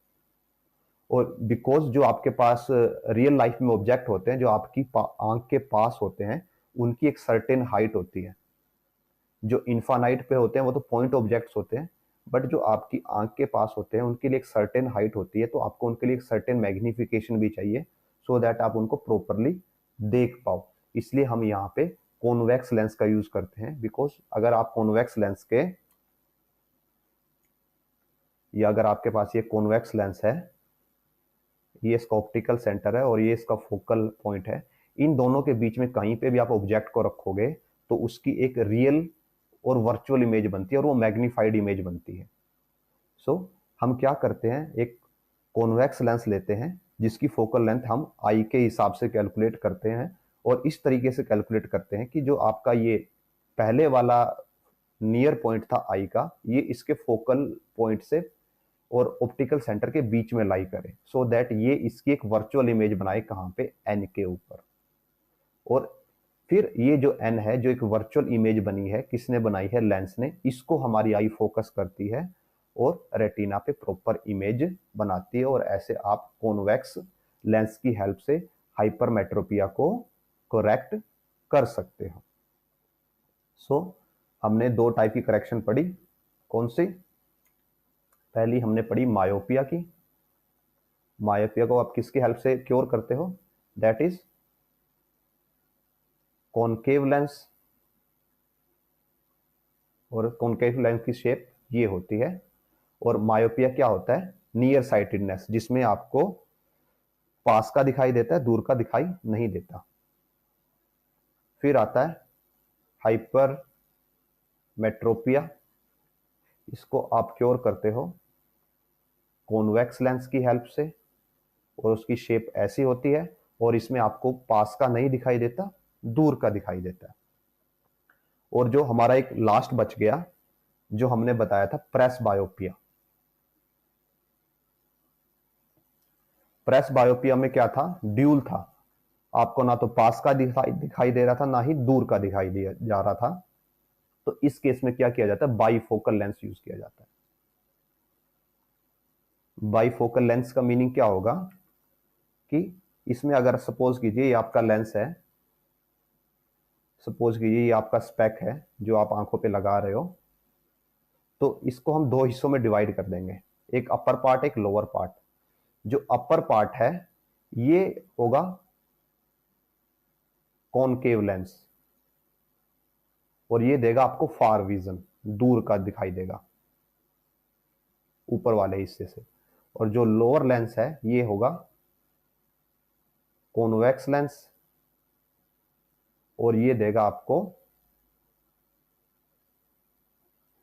और बिकॉज जो आपके पास रियल लाइफ में ऑब्जेक्ट होते हैं जो आपकी आंख के पास होते हैं उनकी एक सर्टेन हाइट होती है, जो इन्फानाइट पे होते हैं वो तो पॉइंट ऑब्जेक्ट्स होते हैं, बट जो आपकी आंख के पास होते हैं उनके लिए एक सर्टेन हाइट होती है, तो आपको उनके लिए एक सर्टेन मैग्निफिकेशन भी चाहिए सो दैट आप उनको प्रॉपरली देख पाओ। इसलिए हम यहाँ पे कॉन्वेक्स लेंस का यूज करते हैं। बिकॉज अगर आप कॉन्वेक्स लेंस के, या अगर आपके पास ये कॉन्वेक्स लेंस है, ये इसका ऑप्टिकल सेंटर है और ये इसका फोकल पॉइंट है, इन दोनों के बीच में कहीं पे भी आप ऑब्जेक्ट को रखोगे तो उसकी एक रियल और वर्चुअल इमेज बनती है और वो मैग्नीफाइड इमेज बनती है। सो हम क्या करते हैं, एक कॉन्वेक्स लेंस लेते हैं जिसकी फोकल लेंथ हम आई के हिसाब से कैलकुलेट करते हैं, और इस तरीके से कैलकुलेट करते हैं कि जो आपका ये पहले वाला नियर पॉइंट था आई का, ये इसके फोकल पॉइंट से और ऑप्टिकल सेंटर के बीच में लाई करे, सो दैट ये इसकी एक वर्चुअल इमेज बनाए कहां पे, एन के ऊपर। और फिर ये जो एन है, जो एक वर्चुअल इमेज बनी है, किसने बनाई है, लेंस ने, इसको हमारी आई फोकस करती है और रेटिना पे प्रॉपर इमेज बनाती है, और ऐसे आप कॉन्वेक्स लेंस की हेल्प से हाइपरमेट्रोपिया को करेक्ट कर सकते हो। सो हमने दो टाइप की करेक्शन पढ़ी, कौन सी, पहली हमने पढ़ी मायोपिया की। मायोपिया को आप किसकी हेल्प से क्योर करते हो, दैट इज कॉनकेव लेंस, और कॉनकेव लेंस की शेप ये होती है। और मायोपिया क्या होता है, नियर साइटेडनेस, जिसमें आपको पास का दिखाई देता है, दूर का दिखाई नहीं देता। फिर आता है हाइपर मेट्रोपिया, इसको आप क्योर करते हो कॉन्वेक्स लेंस की हेल्प से, और उसकी शेप ऐसी होती है और इसमें आपको पास का नहीं दिखाई देता, दूर का दिखाई देता है। और जो हमारा एक लास्ट बच गया जो हमने बताया था प्रेस बायोपिया। प्रेस बायोपिया में क्या था, ड्यूल था, आपको ना तो पास का दिखाई दे रहा था ना ही दूर का दिखाई दिया जा रहा था। तो इस केस में क्या किया जाता है, बाईफोकल लेंस यूज किया जाता है। बाईफोकल लेंस का मीनिंग क्या होगा कि इसमें अगर सपोज कीजिए ये आपका लेंस है, सपोज कीजिए ये आपका स्पेक है जो आप आंखों पे लगा रहे हो, तो इसको हम दो हिस्सों में डिवाइड कर देंगे, एक अपर पार्ट एक लोअर पार्ट। जो अपर पार्ट है ये होगा कॉनकेव लेंस, और ये देगा आपको फार विजन, दूर का दिखाई देगा ऊपर वाले हिस्से से। और जो लोअर लेंस है ये होगा कॉन्वेक्स लेंस, और ये देगा आपको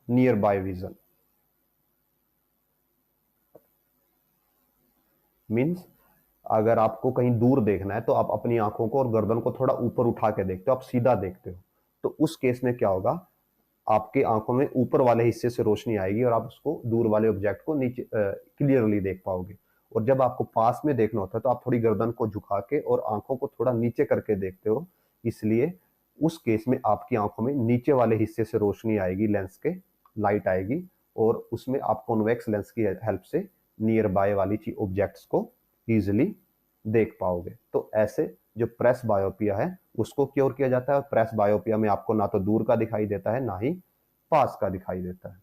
नियर बाय विजन। मीन्स अगर आपको कहीं दूर देखना है तो आप अपनी आंखों को और गर्दन को थोड़ा ऊपर उठा के देखते हो, आप सीधा देखते हो, तो उस केस में क्या होगा, आपके आंखों में ऊपर वाले हिस्से से रोशनी आएगी और आप उसको दूर वाले ऑब्जेक्ट को नीचे क्लियरली देख पाओगे। और जब आपको पास में देखना होता है तो आप थोड़ी गर्दन को झुका के और आंखों को थोड़ा नीचे करके देखते हो, इसलिए उस केस में आपकी आंखों में नीचे वाले हिस्से से रोशनी आएगी, लेंस के लाइट आएगी, और उसमें आप कॉन्वेक्स लेंस की हेल्प से नियर बाय वाली ऑब्जेक्ट्स को इजिली देख पाओगे। तो ऐसे जो प्रेस बायोपिया है उसको क्योर किया जाता है, और प्रेस बायोपिया में आपको ना तो दूर का दिखाई देता है ना ही पास का दिखाई देता है।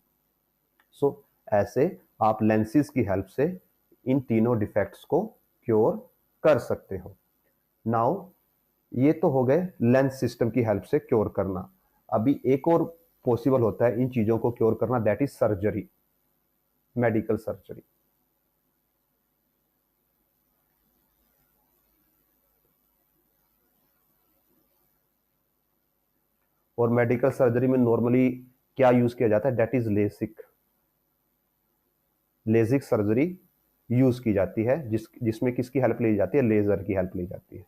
सो ऐसे आप लेंसेज की हेल्प से इन तीनों डिफेक्ट्स को क्योर कर सकते हो। नाउ ये तो हो गए लेंस सिस्टम की हेल्प से क्योर करना। अभी एक और पॉसिबल होता है इन चीजों को क्योर करना, that is surgery, medical surgery. और मेडिकल सर्जरी में नॉर्मली क्या यूज किया जाता है, that is LASIK. Lasik surgery use की जाती है जिसमें किसकी हेल्प ली जाती है, लेजर की हेल्प ली जाती है।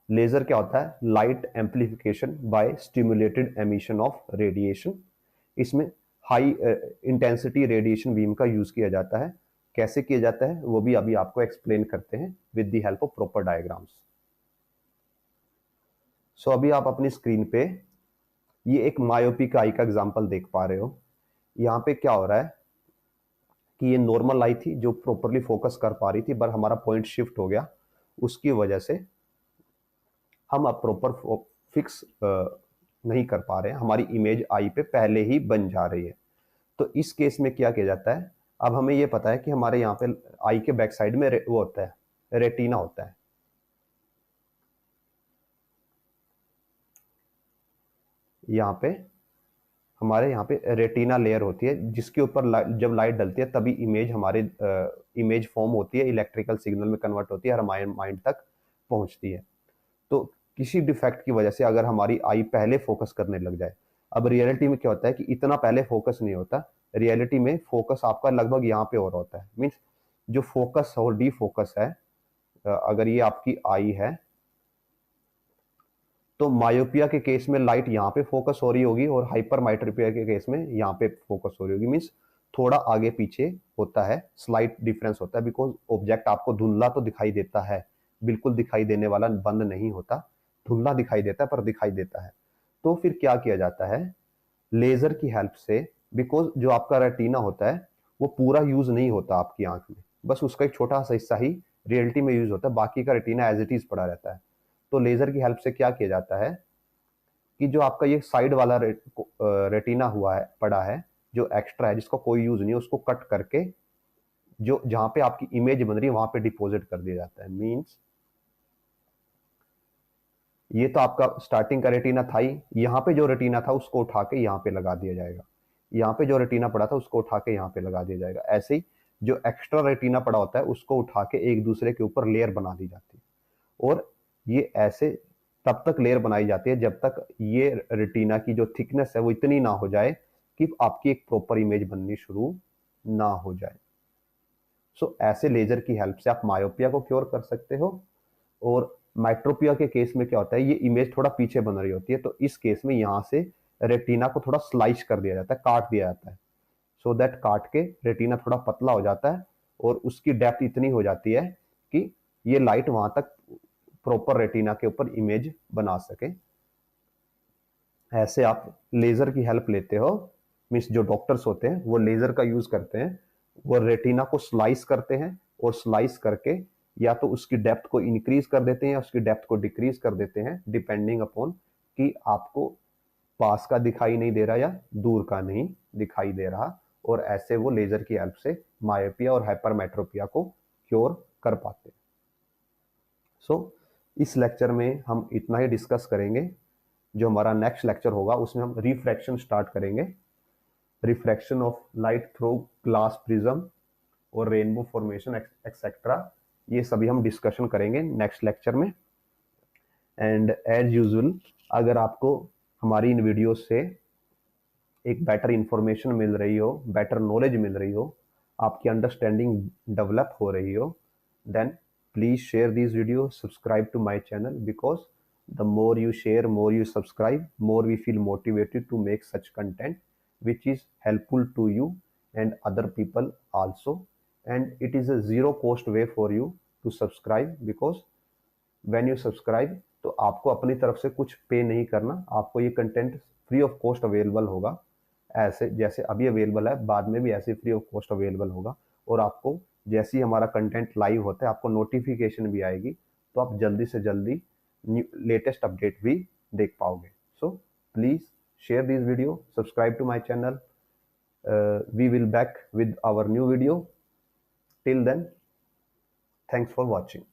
लेजर क्या होता है, light amplification by stimulated emission of radiation. इसमें हाई इंटेंसिटी रेडिएशन बीम का यूज किया जाता है। कैसे किया जाता है वो भी अभी आपको एक्सप्लेन करते हैं with the help of proper diagrams. So अभी आप अपनी स्क्रीन पे ये एक मायोपिक आई का एग्जांपल देख पा रहे हो। यहाँ पे क्या हो रहा है कि ये नॉर्मल आई थी जो प्रॉपरली फोकस कर पा रही थी, पर हमारा पॉइंट शिफ्ट हो गया, उसकी वजह से हम अब प्रॉपर फिक्स नहीं कर पा रहे हैं, हमारी इमेज आई पे पहले ही बन जा रही है। तो इस केस में क्या किया जाता है, अब हमें ये पता है कि हमारे यहाँ पे आई के बैक साइड में वो होता है, रेटिना होता है। यहाँ पे हमारे यहाँ पे रेटिना लेयर होती है जिसके ऊपर जब लाइट डलती है तभी इमेज हमारे इमेज फॉर्म होती है, इलेक्ट्रिकल सिग्नल में कन्वर्ट होती है, हमारे माइंड तक पहुंचती है। तो किसी डिफेक्ट की वजह से अगर हमारी आई पहले फोकस करने लग जाए, अब रियलिटी में क्या होता है कि इतना पहले फोकस नहीं होता, रियलिटी में फोकस आपका लगभग यहाँ पे हो रहा होता है। मीन्स जो फोकस और डी फोकस है, अगर ये आपकी आई है तो मायोपिया के केस में लाइट यहाँ पे फोकस हो रही होगी और हाइपर माइट्रोपिया के केस में यहाँ पे फोकस हो रही होगी। मीन्स थोड़ा आगे पीछे होता है, स्लाइट डिफरेंस होता है, बिकॉज ऑब्जेक्ट आपको धुंधला तो दिखाई देता है, बिल्कुल दिखाई देने वाला बंद नहीं होता, धुंधला दिखाई देता है पर दिखाई देता है। तो फिर क्या किया जाता है, लेजर की हेल्प से, बिकॉज जो आपका रेटिना होता है वो पूरा यूज नहीं होता आपकी आंख में, बस उसका एक छोटा सा हिस्सा ही रियलिटी में यूज होता है, बाकी का रेटिना एज इट इज पड़ा रहता है। तो लेजर की हेल्प से क्या किया जाता है कि जो आपका ये साइड वाला रेटिना हुआ है, पड़ा है, जो एक्स्ट्रा है जिसका कोई यूज नहीं है, उसको कट करके जो जहां पे आपकी इमेज बन रही है वहां पे डिपॉजिट कर दिया जाता है। मींस ये तो आपका स्टार्टिंग का रेटिना था ही, यहाँ पे जो रेटिना था उसको उठा के यहाँ पे लगा दिया जाएगा, यहाँ पे जो रेटिना पड़ा था उसको उठा के यहाँ पे लगा दिया जाएगा। ऐसे ही जो एक्स्ट्रा रेटिना पड़ा होता है उसको उठा के एक दूसरे के ऊपर लेयर बना दी जाती है। और ये ऐसे तब तक लेयर बनाई जाती है जब तक ये रेटिना की जो थिकनेस है वो इतनी ना हो जाए कि आपकी एक प्रॉपर इमेज बननी शुरू ना हो जाए। सो ऐसे लेजर की हेल्प से आप मायोपिया को क्योर कर सकते हो। और माइट्रोपिया के केस में क्या होता है, ये इमेज थोड़ा पीछे बन रही होती है, तो इस केस में यहां से रेटिना को थोड़ा स्लाइस कर दिया जाता है, काट दिया जाता है, सो दैट काट के रेटिना थोड़ा पतला हो जाता है और उसकी डेप्थ इतनी हो जाती है कि ये लाइट वहां तक प्रॉपर रेटिना के ऊपर इमेज बना सके। ऐसे आप लेजर की हेल्प लेते हो। मीन्स जो डॉक्टर्स होते हैं वो लेजर का यूज करते हैं वो रेटिना को स्लाइस करते हैं और स्लाइस करके या तो उसकी डेप्थ को इंक्रीज कर देते हैं या उसकी डेप्थ को डिक्रीज कर देते हैं, डिपेंडिंग अपॉन कि आपको पास का दिखाई नहीं दे रहा या दूर का नहीं दिखाई दे रहा, और ऐसे वो लेजर की हेल्प से मायोपिया और हाइपरमेट्रोपिया को क्योर कर पाते हैं। सो इस लेक्चर में हम इतना ही डिस्कस करेंगे। जो हमारा नेक्स्ट लेक्चर होगा उसमें हम रिफ्रैक्शन स्टार्ट करेंगे, refraction of light through glass prism और रेनबो फॉर्मेशन एक्सेट्रा, ये सभी हम डिस्कशन करेंगे नेक्स्ट लेक्चर में। एंड एज यूजुअल, अगर आपको हमारी इन वीडियो से एक बेटर इंफॉर्मेशन मिल रही हो, बेटर नॉलेज मिल रही हो, आपकी अंडरस्टैंडिंग डेवलप हो रही हो, then please share this video, subscribe to my channel, because the more you share, more you subscribe, more we feel motivated to make such content which is helpful to you and other people also. And it is a zero cost way for you to subscribe, because when you subscribe तो आपको अपनी तरफ से कुछ पे नहीं करना, आपको ये content free of cost available होगा, ऐसे जैसे अभी अवेलेबल है, बाद में भी ऐसे फ्री ऑफ कॉस्ट अवेलेबल होगा। और आपको जैसे ही हमारा कंटेंट लाइव होता है आपको नोटिफिकेशन भी आएगी, तो आप जल्दी से जल्दी लेटेस्ट अपडेट भी देख पाओगे। So please share this video, subscribe to my channel, we will back with our new video. Till then, thanks for watching.